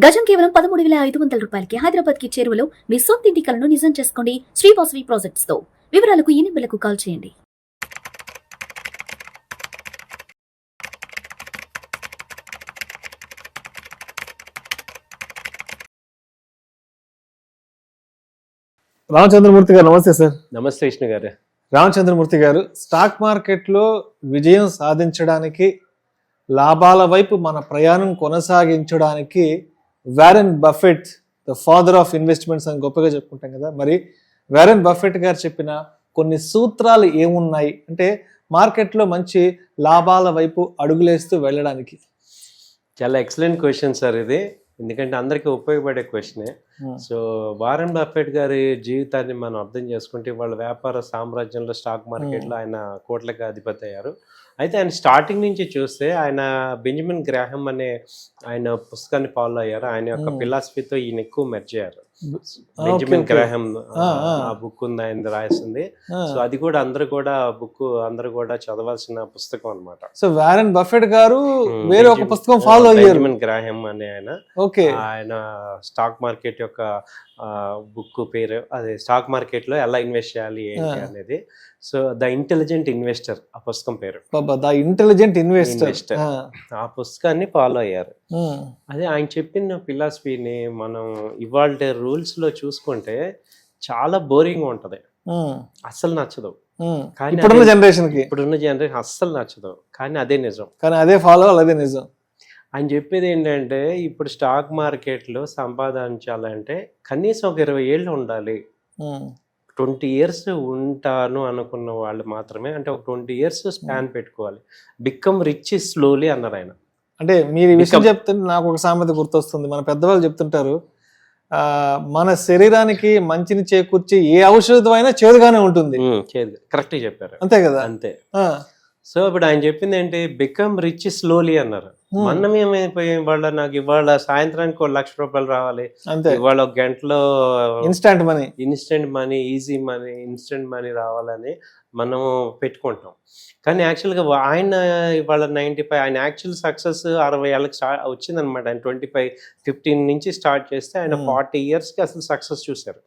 గజం కేవలం 13,500 రూపాయలకి హైదరాబాద్ కి చేరువలో మీ సొంత ఇంటి కలను నిజం చేసుకోండి శ్రీ వాసవి ప్రాజెక్ట్స్ తో. వివరాలకు ఈ నెంబర్లకు కాల్ చేయండి. రామచంద్రమూర్తి గారు నమస్తే సార్. నమస్తే విష్ణు గారు. రామచంద్రమూర్తి గారు, స్టాక్ మార్కెట్లో విజయం సాధించడానికి, లాభాల వైపు మన ప్రయాణం కొనసాగించడానికి Warren Buffett the father of investments అని గొప్పగా చెప్పుకుంటాం కదా. మరి వారెన్ బఫెట్ గారు చెప్పిన కొన్ని సూత్రాలు ఏమున్నాయి అంటే మార్కెట్లో మంచి లాభాల వైపు అడుగులేస్తూ వెళ్ళడానికి? చాలా ఎక్సలెంట్ క్వశ్చన్ సార్ ఇది, ఎందుకంటే అందరికీ ఉపయోగపడే క్వశ్చనే. సో వారెన్ బఫెట్ గారి జీవితాన్ని మనం అర్థం చేసుకుంటే వాళ్ళ వ్యాపార సామ్రాజ్యంలో స్టాక్ మార్కెట్లో ఆయన కోట్లకి అధిపతి అయ్యారు. అయితే ఆయన స్టార్టింగ్ నుంచి చూస్తే ఆయన బెంజమిన్ గ్రాహం అనే ఆయన పుస్తకాన్ని ఫాలో అయ్యారు. ఆయన యొక్క ఫిలాసఫీతో ఈయన ఎక్కువ మెర్జ్ అయ్యారు. బెంజమిన్ గ్రాహం ఆ బుక్ ఉంది, ఆయన రాసింది. సో అది కూడా అందరూ కూడా చదవాల్సిన పుస్తకం అన్నమాట. సో వారెన్ బఫెట్ గారు వేరే ఒక పుస్తకం ఫాలో అయ్యారు, బెంజమిన్ గ్రాహం అనే ఆయన. ఆయన స్టాక్ మార్కెట్ యొక్క బుక్ పేరు అదే, స్టాక్ మార్కెట్ లో ఎలా ఇన్వెస్ట్ చేయాలి ఏంటి అనేది. సో ద ఇంటెలిజెంట్ ఇన్వెస్టర్ ఆ పుస్తకం పేరు. The intelligent investor. ఆ పుస్తకాన్ని ఫాలో అయ్యారు. అదే ఆయన చెప్పిన ఫిలాసఫీని మనం ఇవాళ రూల్స్ లో చూసుకుంటే చాలా బోరింగ్ ఉంటది, అస్సలు నచ్చదు. కానీ ఇప్పుడున్న జనరేషన్ అస్సలు నచ్చదు, కానీ అదే నిజం. కానీ అదే ఫాలో, అదే నిజం. ఆయన చెప్పేది ఏంటంటే ఇప్పుడు స్టాక్ మార్కెట్లో సంపాదించాలంటే కనీసం ఒక 20 ఏళ్ళు ఉండాలి. 20 ఇయర్స్ ఉంటాను అనుకున్న వాళ్ళు మాత్రమే, అంటే ఒక 20 ఇయర్స్ స్పాన్ పెట్టుకోవాలి. బికమ్ రిచ్ స్లోలీ అన్నారు ఆయన. అంటే మీరు ఈ విషయం చెప్తుంటే నాకు ఒక సామెత గుర్తొస్తుంది. మన పెద్దవాళ్ళు చెప్తుంటారు, మన శరీరానికి మంచిని చేకూర్చి ఏ ఔషధం అయినా చేదుగానే ఉంటుంది. కరెక్ట్ చెప్పారు, అంతే కదా. అంతే. సో ఇప్పుడు ఆయన చెప్పింది ఏంటి, బికమ్ రిచ్ స్లోలీ అన్నారు. మనం ఏమైపోయి నాకు ఇవాళ సాయంత్రానికి 1 లక్ష రూపాయలు రావాలి, ఇవాళ ఒక గంటలో instant money, easy money, instant money రావాలని మనం పెట్టుకుంటాం. కానీ యాక్చువల్గా ఆయన ఇవాళ 95, ఆయన యాక్చువల్ సక్సెస్ 60 ఏళ్ళకి వచ్చిందనమాట. ఆయన 15 నుంచి స్టార్ట్ చేస్తే ఆయన 40 ఇయర్స్కి అసలు సక్సెస్ చూశారు.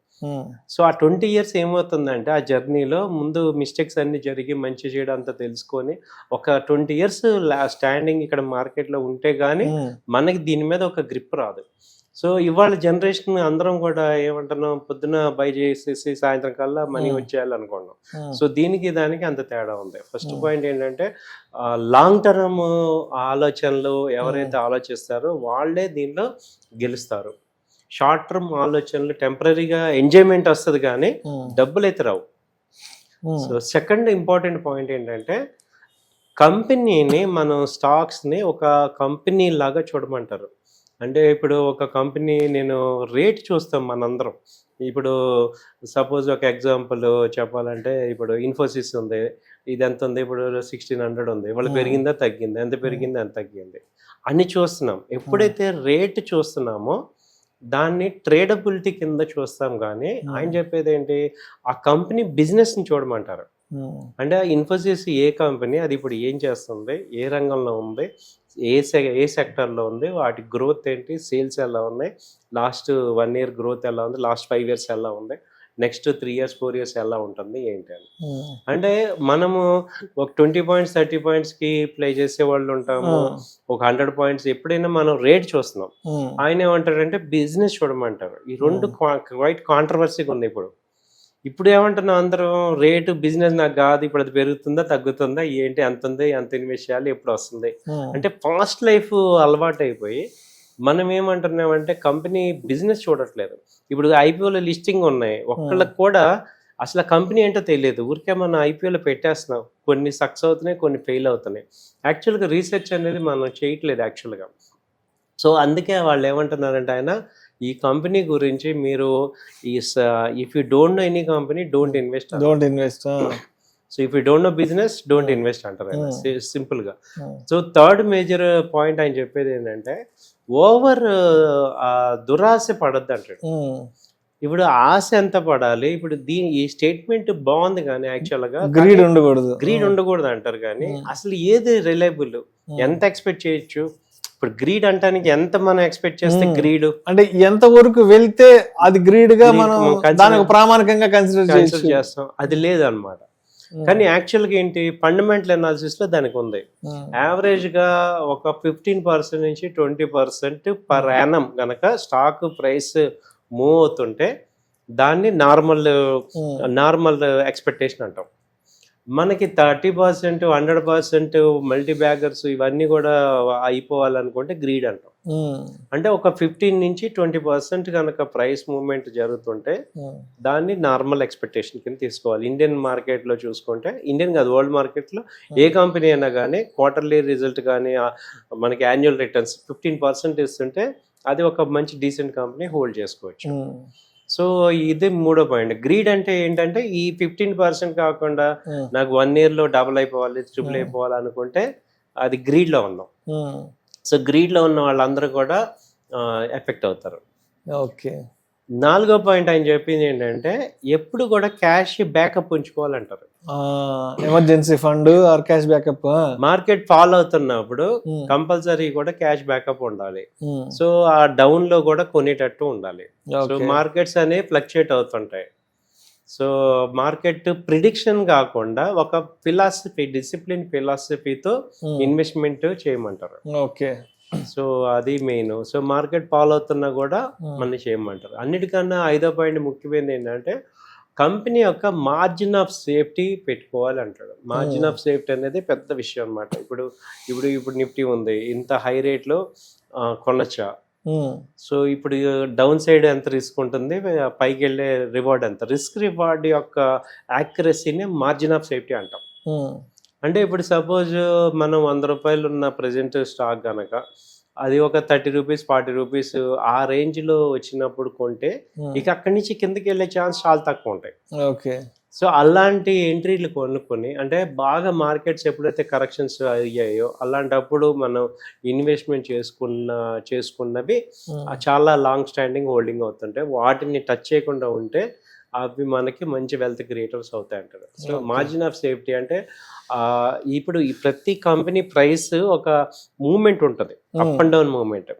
సో ఆ 20 ఇయర్స్ ఏమవుతుందంటే ఆ జర్నీలో ముందు మిస్టేక్స్ అన్ని జరిగి మంచి చేయడం అంతా తెలుసుకొని ఒక 20 ఇయర్స్ స్టాండింగ్ ఇక్కడ మార్కెట్లో ఉంటే గానీ మనకి దీని మీద ఒక గ్రిప్ రాదు. సో ఇవాళ జనరేషన్ అందరం కూడా ఏమంటున్నాం, పొద్దున బై చేసేసి సాయంత్రం కల్లా మనీ వచ్చేయాలనుకున్నాం. సో దానికి అంత తేడా ఉంది. ఫస్ట్ పాయింట్ ఏంటంటే లాంగ్ టర్మ్ ఆలోచనలు ఎవరైతే ఆలోచిస్తారో వాళ్ళే దీనిలో గెలుస్తారు. షార్ట్ టర్మ్ ఆలోచనలు టెంపరీగా ఎంజాయ్మెంట్ వస్తుంది కానీ డబ్బులు అయితే రావు. సో సెకండ్ ఇంపార్టెంట్ పాయింట్ ఏంటంటే కంపెనీని, మనం స్టాక్స్ని ఒక కంపెనీ లాగా చూడమంటారు. అంటే ఇప్పుడు ఒక కంపెనీ నేను రేట్ చూస్తాం మనందరం. ఇప్పుడు సపోజ్ ఒక ఎగ్జాంపుల్ చెప్పాలంటే ఇప్పుడు ఇన్ఫోసిస్ ఉంది, ఇది ఎంత ఉంది, ఇప్పుడు 1600 ఉంది. ఇవాళ పెరిగిందా తగ్గిందా, ఎంత పెరిగిందా ఎంత తగ్గింది అని చూస్తున్నాం. ఎప్పుడైతే రేట్ చూస్తున్నామో దాన్ని ట్రేడబిలిటీ కింద చూస్తాం. కానీ ఆయన చెప్పేది ఏంటి, ఆ కంపెనీ బిజినెస్ని చూడమంటారు. అంటే ఇన్ఫోసిస్ ఏ కంపెనీ, అది ఇప్పుడు ఏం చేస్తుంది, ఏ రంగంలో ఉంది, ఏ సెక్టర్లో ఉంది, వాటి గ్రోత్ ఏంటి, సేల్స్ ఎలా ఉన్నాయి, లాస్ట్ 1 ఇయర్ గ్రోత్ ఎలా ఉంది, లాస్ట్ 5 ఇయర్స్ ఎలా ఉంది, నెక్స్ట్ 3 ఇయర్స్ 4 ఇయర్స్ ఎలా ఉంటుంది ఏంటి అని. అంటే మనము ఒక 20 పాయింట్స్ 30 పాయింట్స్కి ప్లే చేసే వాళ్ళు ఉంటాము, ఒక 100 పాయింట్స్. ఎప్పుడైనా మనం రేట్ చూస్తున్నాం. ఆయన ఏమంటారంటే బిజినెస్ చూడమంటారు. ఈ రెండు క్వైట్ కాంట్రవర్సీగా ఉంది. ఇప్పుడు ఏమంటున్నాం అందరం, రేటు బిజినెస్ నాకు కాదు, ఇప్పుడు అది పెరుగుతుందా తగ్గుతుందా ఏంటి, ఎంత ఉంది, ఎంత ఇన్వెస్ట్ చేయాలి, ఎప్పుడు వస్తుంది అంటే ఫాస్ట్ లైఫ్ అలవాటు అయిపోయి మనం ఏమంటున్నామంటే కంపెనీ బిజినెస్ చూడట్లేదు. ఇప్పుడు ఐపీఓలో లిస్టింగ్ ఉన్నాయి, ఒక్కళ్ళకి కూడా అసలు కంపెనీ ఏంటో తెలియదు. ఊరికే మనం ఐపీఓలో పెట్టేస్తున్నాం. కొన్ని సక్సెస్ అవుతున్నాయి, కొన్ని ఫెయిల్ అవుతున్నాయి. యాక్చువల్గా రీసెర్చ్ అనేది మనం చేయట్లేదు యాక్చువల్గా. సో అందుకే వాళ్ళు ఏమంటున్నారంటే ఆయన, ఈ కంపెనీ గురించి మీరు if you don't know any company don't invest. So if you don't know business don't invest అంటారు ఆయన సింపుల్గా. సో థర్డ్ మేజర్ పాయింట్ ఆయన చెప్పేది ఏంటంటే ఓవర్ దురాశ పడద్దు అంటాడు. ఇప్పుడు ఆశ ఎంత పడాలి, ఇప్పుడు ఈ స్టేట్మెంట్ బాగుంది కానీ యాక్చువల్గా గ్రీడ్ ఉండకూడదు అంటారు. కానీ అసలు ఏది రిలయబుల్, ఎంత ఎక్స్పెక్ట్ చేయొచ్చు. ఇప్పుడు గ్రీడ్ అంటానికి ఎంత మనం ఎక్స్పెక్ట్ చేస్తే గ్రీడ్ అంటే ఎంత వరకు వెళ్తే అది గ్రీడ్ గా మనం దానికి ప్రామాణికంగా కన్సిడర్ చేస్తాం, అది లేదు అనమాట. కానీ యాక్చువల్గా ఏంటి, ఫండమెంటల్ అనాలిసిస్ లో దానికి ఉంది. యావరేజ్ గా ఒక 15% నుంచి 20% పర్ యానం గనక స్టాక్ ప్రైస్ మూవ్ అవుతుంటే దాన్ని నార్మల్ ఎక్స్పెక్టేషన్ అంటాం. మనకి 30%, 100% మల్టీ బ్యాగర్స్ ఇవన్నీ కూడా అయిపోవాలనుకుంటే గ్రీడ్ అంటాం. అంటే ఒక 15 నుంచి 20% కనుక ప్రైస్ మూవ్మెంట్ జరుగుతుంటే దాన్ని నార్మల్ ఎక్స్పెక్టేషన్ కింద తీసుకోవాలి. ఇండియన్ మార్కెట్ లో చూసుకుంటే, ఇండియన్ కాదు వరల్డ్ మార్కెట్ లో ఏ కంపెనీ అయినా కానీ క్వార్టర్లీ రిజల్ట్ కానీ మనకి యాన్యువల్ రిటర్న్స్ 15% ఇస్తుంటే అది ఒక మంచి డీసెంట్ కంపెనీ హోల్డ్ చేసుకోవచ్చు. సో ఇది మూడో పాయింట్. గ్రీడ్ అంటే ఏంటంటే ఈ 15% కాకుండా నాకు 1 year లో డబుల్ అయిపోవాలి, ట్రిపుల్ అయిపోవాలి అనుకుంటే అది గ్రీడ్ లో ఉన్నాం. సో గ్రీడ్ లో ఉన్న వాళ్ళందరూ కూడా ఎఫెక్ట్ అవుతారు. ఓకే. నాలుగో పాయింట్ ఆయన చెప్పింది ఏంటంటే ఎప్పుడు కూడా క్యాష్ బ్యాకప్ ఉంచుకోవాలంటారు. Emergency fund or cash backup. Market fall అవుతున్నప్పుడు కంపల్సరీ కూడా క్యాష్ బ్యాకప్ ఉండాలి. సో ఆ డౌన్ లో కూడా కొనేటట్టు ఉండాలి. సో మార్కెట్స్ అనేవి ఫ్లక్చుయేట్ అవుతుంటాయి. సో మార్కెట్ ప్రిడిక్షన్ కాకుండా ఒక ఫిలాసఫీ, డిసిప్లిన్ ఫిలాసఫీతో ఇన్వెస్ట్మెంట్ చేయమంటారు. ఓకే. సో అది మెయిన్. సో మార్కెట్ ఫాలో అవుతున్నా కూడా మనం చేయమంటారు. అన్నిటికన్నా ఐదో పాయింట్ ముఖ్యమైనది ఏంటంటే కంపెనీ యొక్క మార్జిన్ ఆఫ్ సేఫ్టీ పెట్టుకోవాలి అంటాడు. మార్జిన్ ఆఫ్ సేఫ్టీ అనేది పెద్ద విషయం అనమాట. ఇప్పుడు నిఫ్టీ ఉంది, ఇంత హై రేట్లో కొనొచ్చా? సో ఇప్పుడు డౌన్ సైడ్ ఎంత రిస్క్ ఉంటుంది, పైకి వెళ్ళే రివార్డ్ ఎంత, రిస్క్ రివార్డ్ యొక్క యాక్యురసీని మార్జిన్ ఆఫ్ సేఫ్టీ అంటాం. అంటే ఇప్పుడు సపోజ్ మనం 100 రూపాయలు ఉన్న ప్రజెంట్ స్టాక్ కనుక అది ఒక 30 రూపీస్ 40 రూపీస్ ఆ రేంజ్ లో వచ్చినప్పుడు కొంటే ఇక అక్కడి నుంచి కిందకి వెళ్ళే ఛాన్స్ చాలా తక్కువ ఉంటాయి. ఓకే. సో అలాంటి ఎంట్రీలు కొనుక్కొని, అంటే బాగా మార్కెట్స్ ఎప్పుడైతే కరెక్షన్స్ అయ్యాయో అలాంటప్పుడు మనం ఇన్వెస్ట్మెంట్ చేసుకున్నవి చాలా లాంగ్ స్టాండింగ్ హోల్డింగ్ అవుతుంటాయి. వాటిని టచ్ చేయకుండా ఉంటే అవి మనకి మంచి వెల్త్ క్రియేటర్స్ అవుతాయి అంటారు. సో మార్జిన్ ఆఫ్ సేఫ్టీ అంటే ఇప్పుడు ప్రతి కంపెనీ ప్రైస్ ఒక మూమెంట్ ఉంటుంది, అప్ అండ్ డౌన్ మూమెంట్.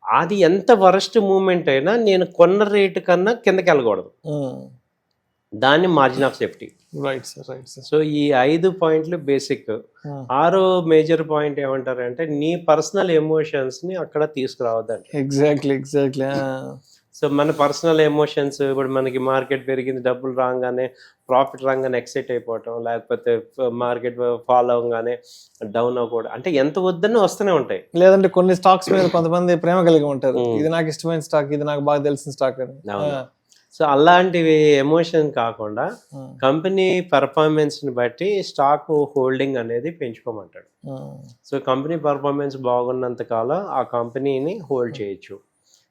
అది ఎంత వరస్ట్ మూమెంట్ అయినా నేను కొన్న రేటు కన్నా కిందకి వెళ్ళకూడదు, దాన్ని margin of safety. Right sir, right sir. So ఈ 5 పాయింట్లు బేసిక్. 6వ మేజర్ పాయింట్ ఏమంటారంటే నీ పర్సనల్ ఎమోషన్స్ ని అక్కడ తీసుకురావద్దండి. ఎగ్జాక్ట్లీ. సో మన పర్సనల్ ఎమోషన్స్, ఇప్పుడు మనకి మార్కెట్ పెరిగింది, డబ్బులు రాగానే ప్రాఫిట్ రాగానే ఎక్సైట్ అయిపోవటం, లేకపోతే మార్కెట్ ఫాలో అవగానే డౌన్ అవ్వకూడదు, అంటే ఎంత వద్దన్నా వస్తూనే ఉంటాయి. లేదంటే కొన్ని స్టాక్స్ మీద కొంతమంది ప్రేమ కలిగి ఉంటారు, ఇది నాకు ఇష్టమైన స్టాక్, ఇది నాకు బాగా తెలిసిన స్టాక్ అని. సో అలాంటివి ఎమోషన్ కాకుండా కంపెనీ పర్ఫార్మెన్స్ ని బట్టి స్టాక్ హోల్డింగ్ అనేది పెంచుకోమంటాడు. సో కంపెనీ పర్ఫార్మెన్స్ బాగున్నంత కాలం ఆ కంపెనీని హోల్డ్ చేయొచ్చు.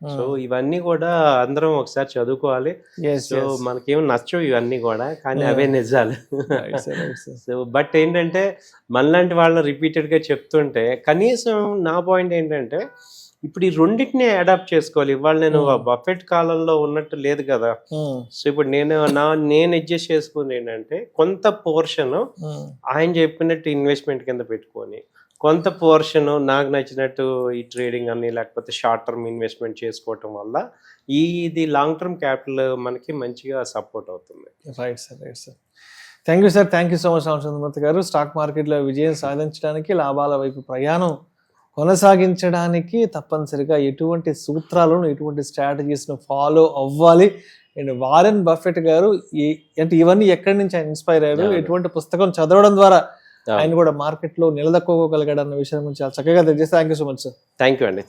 సో ఇవన్నీ కూడా అందరం ఒకసారి చదువుకోవాలి. సో మనకేం నచ్చవు ఇవన్నీ కూడా, కానీ అవే నిజాలు. సో బట్ ఏంటంటే మనలాంటి వాళ్ళు రిపీటెడ్ గా చెప్తుంటే, కనీసం నా పాయింట్ ఏంటంటే ఇప్పుడు ఈ రెండింటిని అడాప్ట్ చేసుకోవాలి. ఇవాళ నేను బఫెట్ కాలంలో ఉన్నట్టు లేదు కదా. సో ఇప్పుడు నేను అడ్జస్ట్ చేసుకుంది ఏంటంటే కొంత పోర్షన్ ఆయన చెప్పినట్టు ఇన్వెస్ట్మెంట్ కింద పెట్టుకొని, కొంత పోర్షన్ నాకు నచ్చినట్టు ఈ ట్రేడింగ్ అని లేకపోతే షార్ట్ టర్మ్ ఇన్వెస్ట్మెంట్ చేసుకోవటం వల్ల ఇది లాంగ్ టర్మ్ క్యాపిటల్ మనకి మంచిగా సపోర్ట్ అవుతుంది. Right sir, right sir. Thank you sir, thank you so much Ramachandramurthy గారు. స్టాక్ మార్కెట్లో విజయం సాధించడానికి, లాభాల వైపు ప్రయాణం కొనసాగించడానికి తప్పనిసరిగా ఎటువంటి సూత్రాలను, ఎటువంటి స్ట్రాటజీస్ను ఫాలో అవ్వాలి. అండ్ వారెన్ బఫెట్ గారు అంటే ఇవన్నీ ఎక్కడి నుంచి ఆయన ఇన్స్పైర్ అయ్యారు, ఎటువంటి పుస్తకం చదవడం ద్వారా ఆయన కూడా మార్కెట్లో నిలదొక్కోగలిగాడు అన్న విషయం గురించి చాలా చక్కగా తెలియజేస్తే thank you so much sir. Thank you అండి.